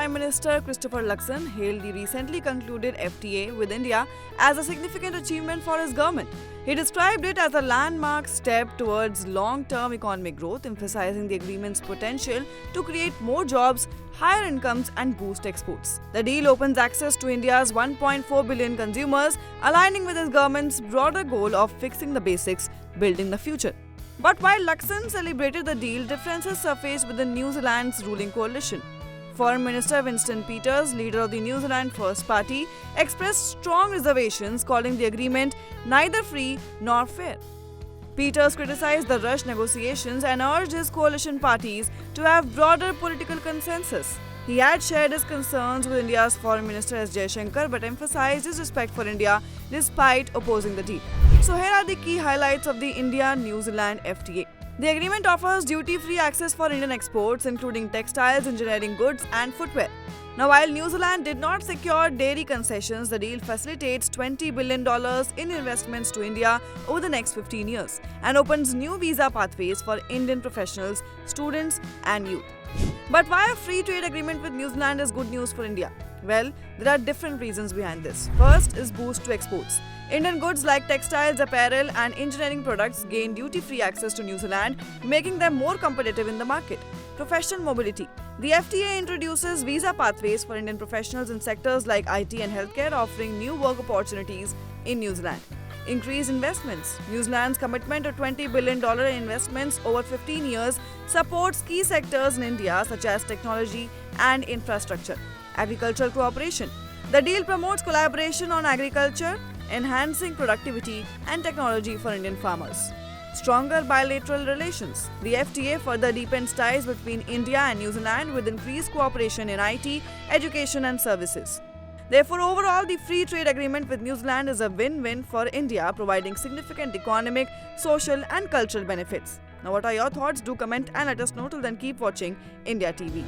Prime Minister Christopher Luxon hailed the recently concluded FTA with India as a significant achievement for his government. He described it as a landmark step towards long-term economic growth, emphasizing the agreement's potential to create more jobs, higher incomes and boost exports. The deal opens access to India's 1.4 billion consumers, aligning with his government's broader goal of fixing the basics, building the future. But while Luxon celebrated the deal, differences surfaced within New Zealand's ruling coalition. Foreign Minister Winston Peters, leader of the New Zealand First Party, expressed strong reservations, calling the agreement neither free nor fair. Peters criticized the rushed negotiations and urged his coalition parties to have broader political consensus. He had shared his concerns with India's Foreign Minister S. Jaishankar but emphasized his respect for India despite opposing the deal. So here are the key highlights of the India-New Zealand FTA. The agreement offers duty-free access for Indian exports, including textiles, engineering goods and footwear. Now, while New Zealand did not secure dairy concessions, the deal facilitates $20 billion in investments to India over the next 15 years and opens new visa pathways for Indian professionals, students and youth. But why a free trade agreement with New Zealand is good news for India? Well, there are different reasons behind this. First is boost to exports. Indian goods like textiles, apparel and engineering products gain duty-free access to New Zealand, making them more competitive in the market. Professional mobility. The FTA introduces visa pathways for Indian professionals in sectors like IT and healthcare, offering new work opportunities in New Zealand. Increased investments. New Zealand's commitment to $20 billion in investments over 15 years supports key sectors in India such as technology and infrastructure. Agricultural cooperation. The deal promotes collaboration on agriculture, enhancing productivity and technology for Indian farmers. Stronger bilateral relations. The FTA further deepens ties between India and New Zealand with increased cooperation in IT, education and services. Therefore, overall, the free trade agreement with New Zealand is a win-win for India, providing significant economic, social and cultural benefits. Now, what are your thoughts? Do comment and let us know. Till then, keep watching India TV.